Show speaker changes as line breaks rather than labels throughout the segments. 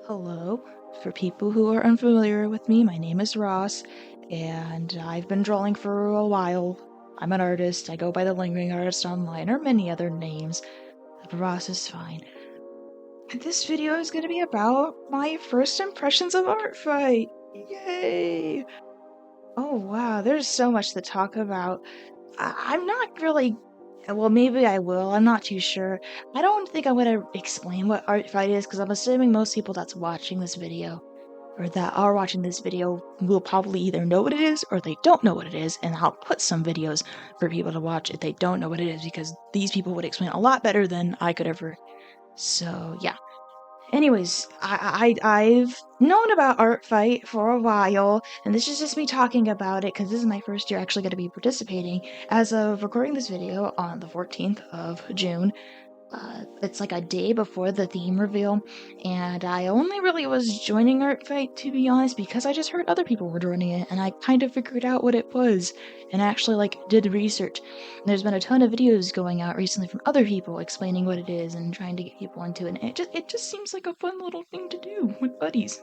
Hello. For people who are unfamiliar with me, my name is Ross, and I've been drawing for a while. I'm an artist. I go by the Lingering Artist online, or many other names, but Ross is fine. This video is going to be about my first impressions of Artfight. Yay! Oh wow, there's so much to talk about. I'm not really. Well, maybe I will. I'm not too sure. I don't think I'm going to explain what Artfight is, because I'm assuming most people that's watching this video or that are watching this video will probably either know what it is or they don't know what it is, and I'll put some videos for people to watch if they don't know what it is, because these people would explain a lot better than I could ever. So yeah. Anyways, I've known about Artfight for a while, and this is just me talking about it because this is my first year actually going to be participating. As of recording this video on the 14th of June, it's like a day before the theme reveal, and I only really was joining Artfight, to be honest, because I just heard other people were joining it, and I kind of figured out what it was, and actually did research. And there's been a ton of videos going out recently from other people explaining what it is and trying to get people into it, and it just seems like a fun little thing to do with buddies.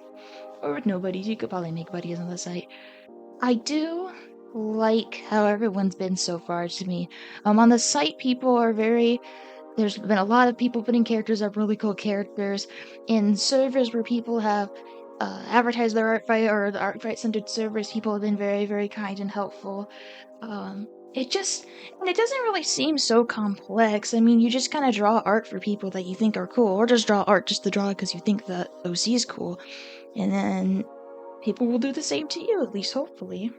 Or with no buddies, you could probably make buddies on the site. I do like how everyone's been so far to me. On the site, people are there's been a lot of people putting characters up, really cool characters, in servers where people have advertised their Artfight or the Artfight centered servers. People have been very, very kind and helpful. It doesn't really seem so complex. I mean, you just kind of draw art for people that you think are cool, or just draw art just to draw because you think the OC is cool, and then people will do the same to you, at least hopefully.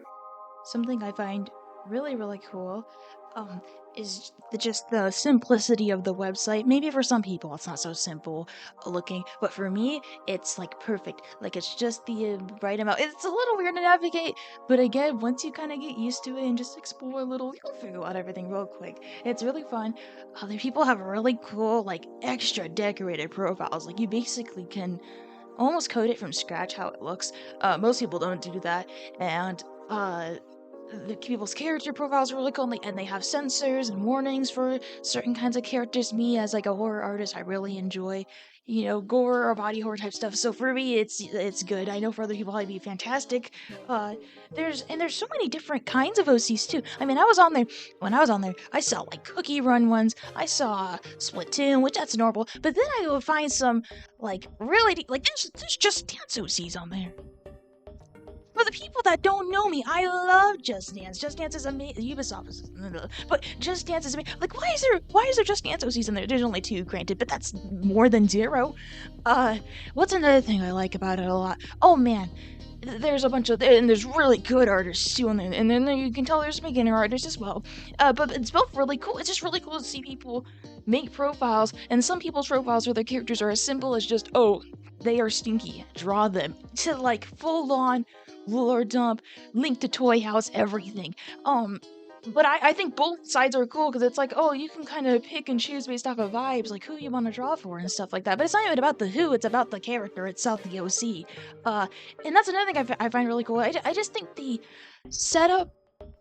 Something I find really, really cool is just the simplicity of the website. Maybe for some people it's not so simple looking, but for me it's like perfect. Like, it's just the right amount. It's a little weird to navigate, but again, once you kind of get used to it and just explore a little, you'll figure out everything real quick. It's really fun. Other people have really cool, like, extra decorated profiles. Like, you basically can almost code it from scratch how it looks. Most people don't do that, and the people's character profiles are really cool, and they have sensors and warnings for certain kinds of characters. Me, as like a horror artist, I really enjoy, gore or body horror type stuff. So for me, it's good. I know for other people, it'd be fantastic. There's so many different kinds of OCs too. I mean, when I was on there, I saw like cookie run ones. I saw Splatoon, which that's normal. But then I would find some like really like there's Just Dance OCs on there. For the people that don't know me, I love Just Dance. Just Dance is amazing. Ubisoft is, but Just Dance is amazing. Like, why is there Just Dance OCs in there? There's only 2, granted, but that's more than 0. What's another thing I like about it a lot? Oh man, there's a bunch of, and there's really good artists too, and then you can tell there's beginner artists as well. But it's both really cool. It's just really cool to see people make profiles, and some people's profiles or their characters are as simple as just, oh, they are stinky, draw them, to like full on lore dump, link to Toy House, everything. But I think both sides are cool, because it's like, oh, you can kind of pick and choose based off of vibes, like who you want to draw for and stuff like that. But it's not even about the who, it's about the character itself, the OC. And that's another thing I find really cool. I just think the setup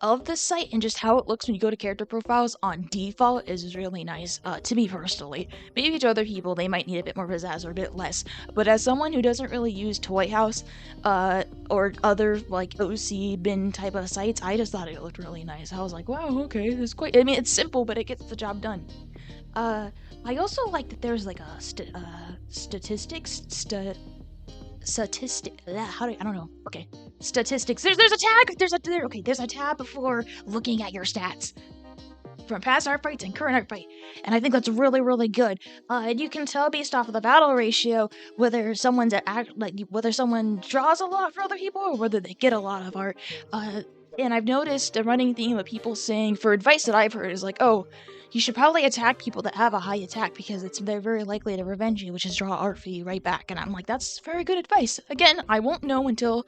of the site and just how it looks when you go to character profiles on default is really nice, to me personally. Maybe to other people, they might need a bit more pizzazz or a bit less, but as someone who doesn't really use Toy House, or other, like, OC bin type of sites, I just thought it looked really nice. I was like, wow, okay, it's quite, I mean, it's simple, but it gets the job done. I also like that there's, like, a statistics, I don't know. Okay. Statistics. There's a tag. There's a tab before looking at your stats from past Artfights and current Artfight, and I think that's really, really good. And you can tell based off of the battle ratio whether whether someone draws a lot for other people or whether they get a lot of art. And I've noticed a running theme of people saying, for advice that I've heard, is like, oh, you should probably attack people that have a high attack, because they're very likely to revenge you, which is draw art for you right back. And I'm like, that's very good advice. Again, I won't know until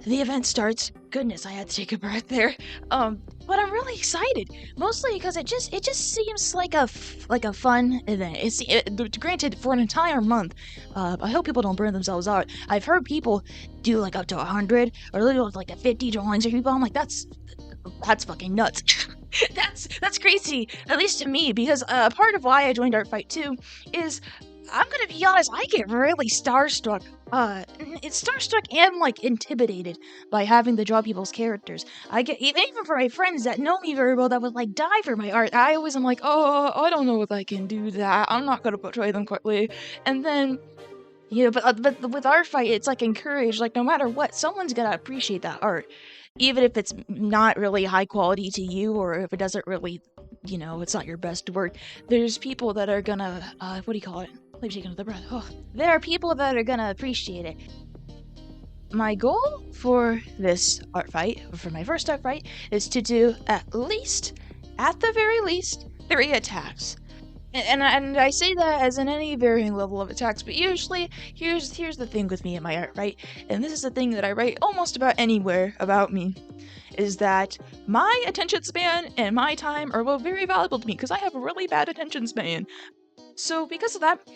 the event starts. Goodness, I had to take a breath there. But I'm really excited, mostly because it just seems like a fun event. Granted, for an entire month. I hope people don't burn themselves out. I've heard people do like up to 100 or literally like 50 drawings of people. I'm like, that's fucking nuts. that's crazy, at least to me, because part of why I joined Artfight too is I'm gonna be honest, I get really starstruck. It's starstruck and, like, intimidated by having to draw people's characters. I get, even for my friends that know me very well that would, like, die for my art, I always am like, oh, I don't know if I can do that. I'm not gonna portray them quickly. And then, you know, but with Artfight, it's, like, encouraged, like, no matter what, someone's gonna appreciate that art. Even if it's not really high quality to you, or if it doesn't really, you know, it's not your best work, there's people that are gonna, what do you call it? Let me take another breath. Oh, there are people that are gonna appreciate it. My goal for this art fight, for my first art fight, is to do at the very least, 3 attacks. And I say that as in any varying level of attacks, but usually, here's the thing with me in my art, right? And this is the thing that I write almost about anywhere about me, is that my attention span and my time are both very valuable to me, because I have a really bad attention span. So because of that,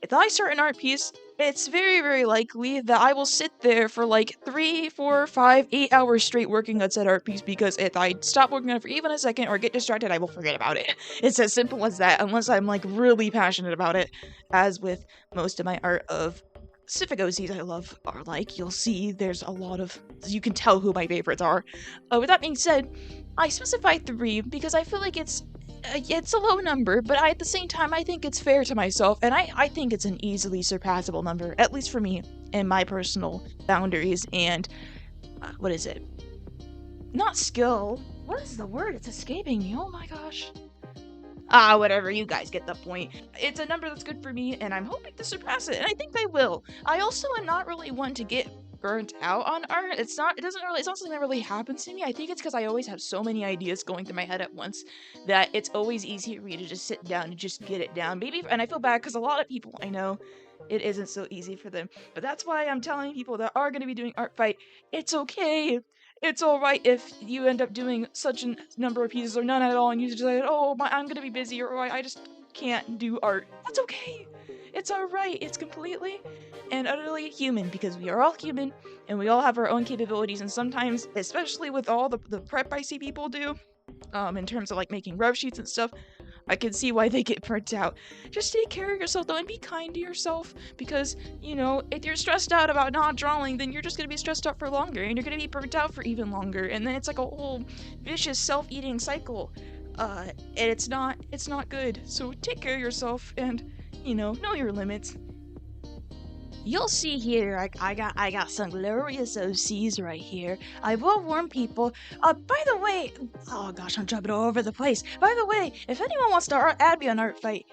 if I start an art piece, it's very, very likely that I will sit there for like 3, 4, 5, 8 hours straight working on said art piece, because if I stop working on it for even a second or get distracted, I will forget about it. It's as simple as that, unless I'm like really passionate about it, as with most of my art of specific OCs I love are like. You'll see there's a lot of, you can tell who my favorites are. With that being said, I specify 3 because I feel like it's a low number, but at the same time, I think it's fair to myself, and I think it's an easily surpassable number, at least for me, and my personal boundaries, and, what is it? Not skill. What is the word? It's escaping me. Oh my gosh. Whatever, you guys get the point. It's a number that's good for me, and I'm hoping to surpass it, and I think I will. I also am not really one to get burnt out on art. It's not something that really happens to me. I think it's because I always have so many ideas going through my head at once that it's always easy for me to just sit down and just get it down. Maybe, and I feel bad because a lot of people I know, it isn't so easy for them. But that's why I'm telling people that are going to be doing art fight, it's okay. It's alright if you end up doing such a number of pieces or none at all, and you just say, oh, I'm gonna be busy, or I just can't do art. That's okay. It's alright. It's completely and utterly human, because we are all human, and we all have our own capabilities, and sometimes, especially with all the prep I see people do, in terms of like making rough sheets and stuff, I can see why they get burnt out. Just take care of yourself though, and be kind to yourself, because, you know, if you're stressed out about not drawing, then you're just gonna be stressed out for longer, and you're gonna be burnt out for even longer, and then it's like a whole vicious self-eating cycle. And it's not good. So take care of yourself, and, you know your limits. You'll see here, I got some glorious OCs right here. I will warn people. By the way, oh gosh, I'm jumping all over the place. By the way, if anyone wants to add me on Artfight,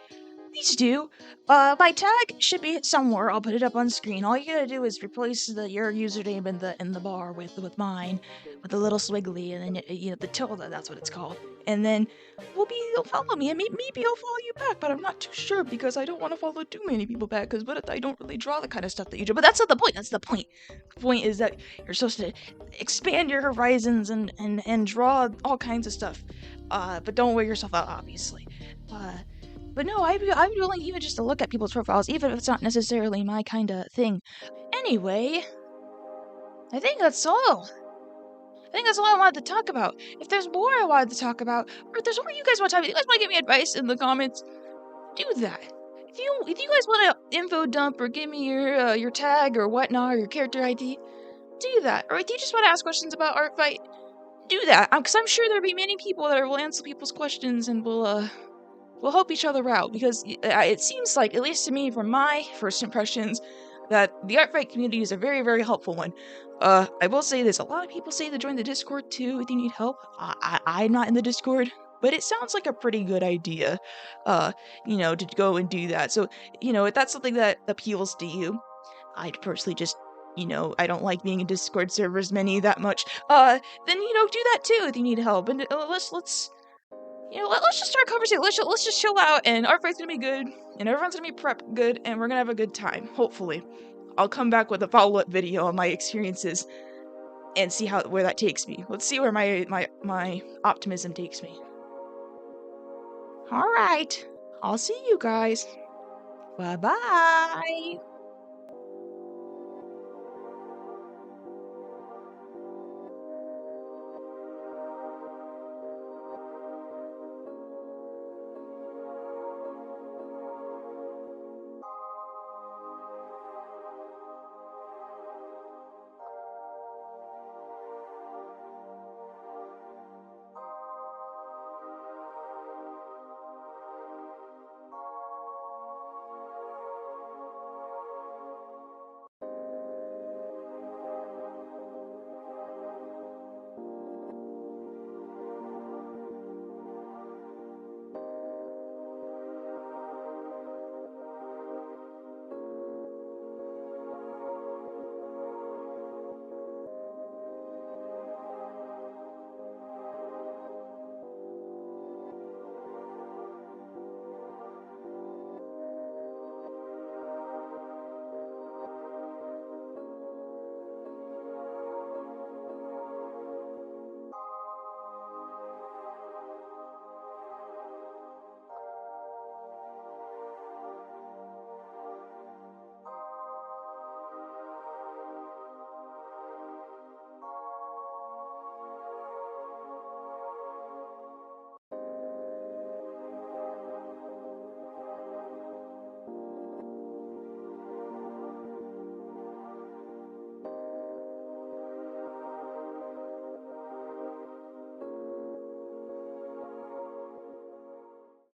please do. My tag should be somewhere. I'll put it up on screen. All you gotta do is replace your username in the bar with mine, with the little swiggly, and then the tilde. That's what it's called. And then you'll follow me, and maybe I'll follow you back. But I'm not too sure, because I don't want to follow too many people back. Because what if I don't really draw the kind of stuff that you do? But that's not the point. That's the point. The point is that you're supposed to expand your horizons and draw all kinds of stuff. But don't wear yourself out, obviously. But no, I'd be willing even just to look at people's profiles, even if it's not necessarily my kind of thing. Anyway, I think that's all. I think that's all I wanted to talk about. If there's more I wanted to talk about, or if there's more you guys want to talk about, if you guys want to give me advice in the comments, do that. If you guys want to info dump or give me your tag or whatnot, or your character ID, do that. Or if you just want to ask questions about Artfight, do that. Because I'm sure there'll be many people that will answer people's questions, and we'll help each other out, because it seems like, at least to me, from my first impressions, that the Artfight community is a very, very helpful one. I will say this, a lot of people say to join the Discord too if you need help. I'm not in the Discord, but it sounds like a pretty good idea, to go and do that. So, if that's something that appeals to you, I'd personally just, I don't like being in Discord servers that much, then, do that too if you need help. And let's just start a conversation. Let's just chill out, and Artfight's gonna be good, and everyone's gonna be prep good, and we're gonna have a good time, hopefully. I'll come back with a follow-up video on my experiences and see where that takes me. Let's see where my optimism takes me. Alright, I'll see you guys. Bye-bye!